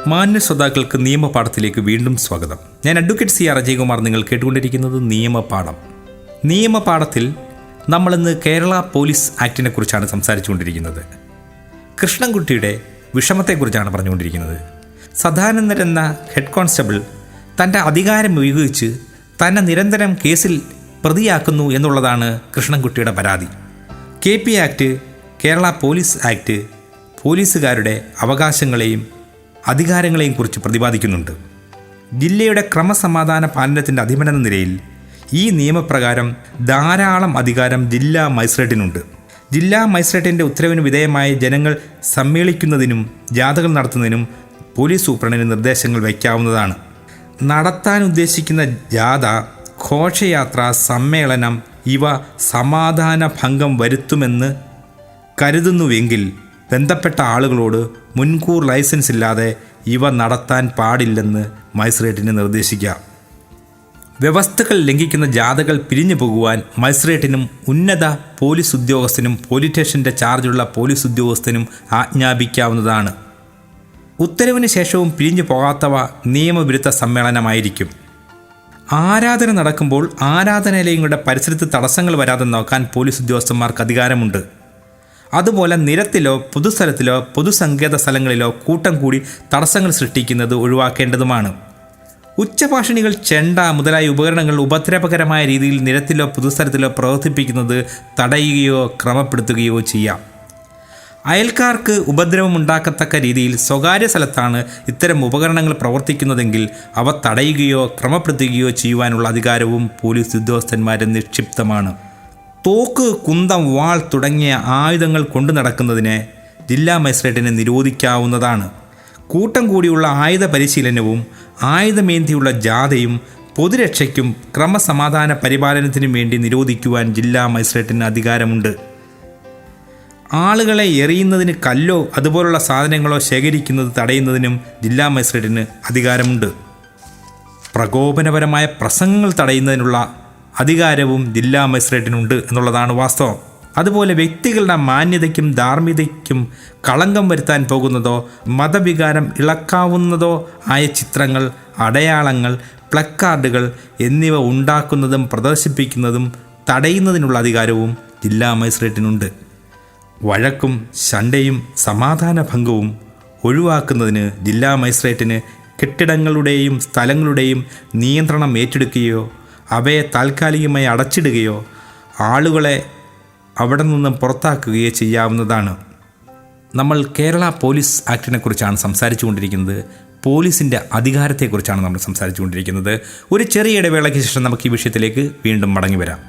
മാന്യ ശ്രോതാക്കൾക്ക് നിയമപാഠത്തിലേക്ക് വീണ്ടും സ്വാഗതം. ഞാൻ അഡ്വക്കേറ്റ് സി ആർ അജയ്കുമാർ. നിങ്ങൾ കേട്ടുകൊണ്ടിരിക്കുന്നത് നിയമപാഠം. നിയമപാഠത്തിൽ നമ്മളിന്ന് കേരള പോലീസ് ആക്ടിനെ കുറിച്ചാണ് സംസാരിച്ചുകൊണ്ടിരിക്കുന്നത്. കൃഷ്ണൻകുട്ടിയുടെ വിഷമത്തെക്കുറിച്ചാണ് പറഞ്ഞുകൊണ്ടിരിക്കുന്നത്. സദാനന്ദൻ എന്ന ഹെഡ് കോൺസ്റ്റബിൾ തൻ്റെ അധികാരം ഉപയോഗിച്ച് തന്നെ നിരന്തരം കേസിൽ പ്രതിയാക്കുന്നു എന്നുള്ളതാണ് കൃഷ്ണൻകുട്ടിയുടെ പരാതി. KP act, Kerala police act പോലീസുകാരുടെ അവകാശങ്ങളെയും അധികാരങ്ങളെയും കുറിച്ച് പ്രതിപാദിക്കുന്നുണ്ട്. ജില്ലയുടെ ക്രമസമാധാന പാലനത്തിൻ്റെ അധിപനെന്ന നിലയിൽ ഈ നിയമപ്രകാരം ധാരാളം അധികാരം ജില്ലാ മജിസ്ട്രേറ്റിനുണ്ട്. ജില്ലാ മജിസ്ട്രേറ്റിൻ്റെ ഉത്തരവിന് വിധേയമായി ജനങ്ങൾ സമ്മേളിക്കുന്നതിനും ജാഥകൾ നടത്തുന്നതിനും പോലീസ് സൂപ്രണ്ടിന് നിർദ്ദേശങ്ങൾ വയ്ക്കാവുന്നതാണ്. നടത്താൻ ഉദ്ദേശിക്കുന്ന ജാഥ, ഘോഷയാത്ര, സമ്മേളനം ഇവ സമാധാന ഭംഗം വരുത്തുമെന്ന് കരുതുന്നുവെങ്കിൽ ബന്ധപ്പെട്ട ആളുകളോട് മുൻകൂർ ലൈസൻസ് ഇല്ലാതെ ഇവ നടത്താൻ പാടില്ലെന്ന് മജിസ്ട്രേറ്റിന് നിർദ്ദേശിക്കാം. വ്യവസ്ഥകൾ ലംഘിക്കുന്ന ജാഥകൾ പിരിഞ്ഞു പോകുവാൻ മജിസ്ട്രേറ്റിനും ഉന്നത പോലീസ് ഉദ്യോഗസ്ഥനും പോലീസ് സ്റ്റേഷൻ്റെ ചാർജുള്ള പോലീസ് ഉദ്യോഗസ്ഥനും ആജ്ഞാപിക്കാവുന്നതാണ്. ഉത്തരവിന് ശേഷവും പിരിഞ്ഞു പോകാത്തവ നിയമവിരുദ്ധ സമ്മേളനമായിരിക്കും. ആരാധന നടക്കുമ്പോൾ ആരാധനാലയങ്ങളുടെ പരിസരത്ത് തടസ്സങ്ങൾ വരാതെ നോക്കാൻ പോലീസ് ഉദ്യോഗസ്ഥന്മാർക്ക് അധികാരമുണ്ട്. അതുപോലെ നിരത്തിലോ പൊതുസ്ഥലത്തിലോ പൊതുസങ്കേത സ്ഥലങ്ങളിലോ കൂട്ടം കൂടി തടസ്സങ്ങൾ സൃഷ്ടിക്കുന്നത് ഒഴിവാക്കേണ്ടതുമാണ്. ഉച്ചഭാഷിണികൾ, ചെണ്ട മുതലായ ഉപകരണങ്ങൾ ഉപദ്രവകരമായ രീതിയിൽ നിരത്തിലോ പൊതുസ്ഥലത്തിലോ പ്രവർത്തിപ്പിക്കുന്നത് തടയുകയോ ക്രമപ്പെടുത്തുകയോ ചെയ്യാം. അയൽക്കാർക്ക് ഉപദ്രവമുണ്ടാക്കത്തക്ക രീതിയിൽ സ്വകാര്യ സ്ഥലത്താണ് ഇത്തരം ഉപകരണങ്ങൾ പ്രവർത്തിക്കുന്നതെങ്കിൽ അവ തടയുകയോ ക്രമപ്പെടുത്തുകയോ ചെയ്യുവാനുള്ള അധികാരവും പോലീസ് ഉദ്യോഗസ്ഥന്മാരെ നിക്ഷിപ്തമാണ്. തോക്ക്, കുന്തം, വാൾ തുടങ്ങിയ ആയുധങ്ങൾ കൊണ്ടു നടക്കുന്നതിനെ ജില്ലാ മജിസ്ട്രേറ്റിനെ നിരോധിക്കാവുന്നതാണ്. കൂട്ടം കൂടിയുള്ള ആയുധ പരിശീലനവും ആയുധമേന്തിയുള്ള ജാഥയും പൊതുരക്ഷയ്ക്കും ക്രമസമാധാന പരിപാലനത്തിനും വേണ്ടി നിരോധിക്കുവാൻ ജില്ലാ മജിസ്ട്രേറ്റിന് അധികാരമുണ്ട്. ആളുകളെ എറിയുന്നതിന് കല്ലോ അതുപോലുള്ള സാധനങ്ങളോ ശേഖരിക്കുന്നത് തടയുന്നതിനും ജില്ലാ മജിസ്ട്രേറ്റിന് അധികാരമുണ്ട്. പ്രകോപനപരമായ പ്രസംഗങ്ങൾ തടയുന്നതിനുള്ള അധികാരവും ജില്ലാ മജിസ്ട്രേറ്റിനുണ്ട് എന്നുള്ളതാണ് വാസ്തവം. അതുപോലെ വ്യക്തികളുടെ മാന്യതയ്ക്കും ധാർമ്മികതയ്ക്കും കളങ്കം വരുത്താൻ പോകുന്നതോ മതവികാരം ഇളക്കാവുന്നതോ ആയ ചിത്രങ്ങൾ, അടയാളങ്ങൾ, പ്ലക്കാർഡുകൾ എന്നിവ ഉണ്ടാക്കുന്നതും പ്രദർശിപ്പിക്കുന്നതും തടയുന്നതിനുള്ള അധികാരവും ജില്ലാ മജിസ്ട്രേറ്റിനുണ്ട്. വഴക്കും ശണ്ടയും സമാധാന ഭംഗവും ഒഴിവാക്കുന്നതിന് ജില്ലാ മജിസ്ട്രേറ്റിന് കെട്ടിടങ്ങളുടെയും സ്ഥലങ്ങളുടെയും നിയന്ത്രണം ഏറ്റെടുക്കുകയോ അവയെ താൽക്കാലികമായി അടച്ചിടുകയോ ആളുകളെ അവിടെ നിന്നും പുറത്താക്കുകയോ ചെയ്യാവുന്നതാണ്. നമ്മൾ കേരള പോലീസ് ആക്ടിനെ കുറിച്ചാണ് സംസാരിച്ചു കൊണ്ടിരിക്കുന്നത്. പോലീസിൻ്റെ അധികാരത്തെക്കുറിച്ചാണ് നമ്മൾ സംസാരിച്ചു കൊണ്ടിരിക്കുന്നത്. ഒരു ചെറിയ ഇടവേളയ്ക്ക് ശേഷം നമുക്ക് ഈ വിഷയത്തിലേക്ക് വീണ്ടും മടങ്ങി വരാം.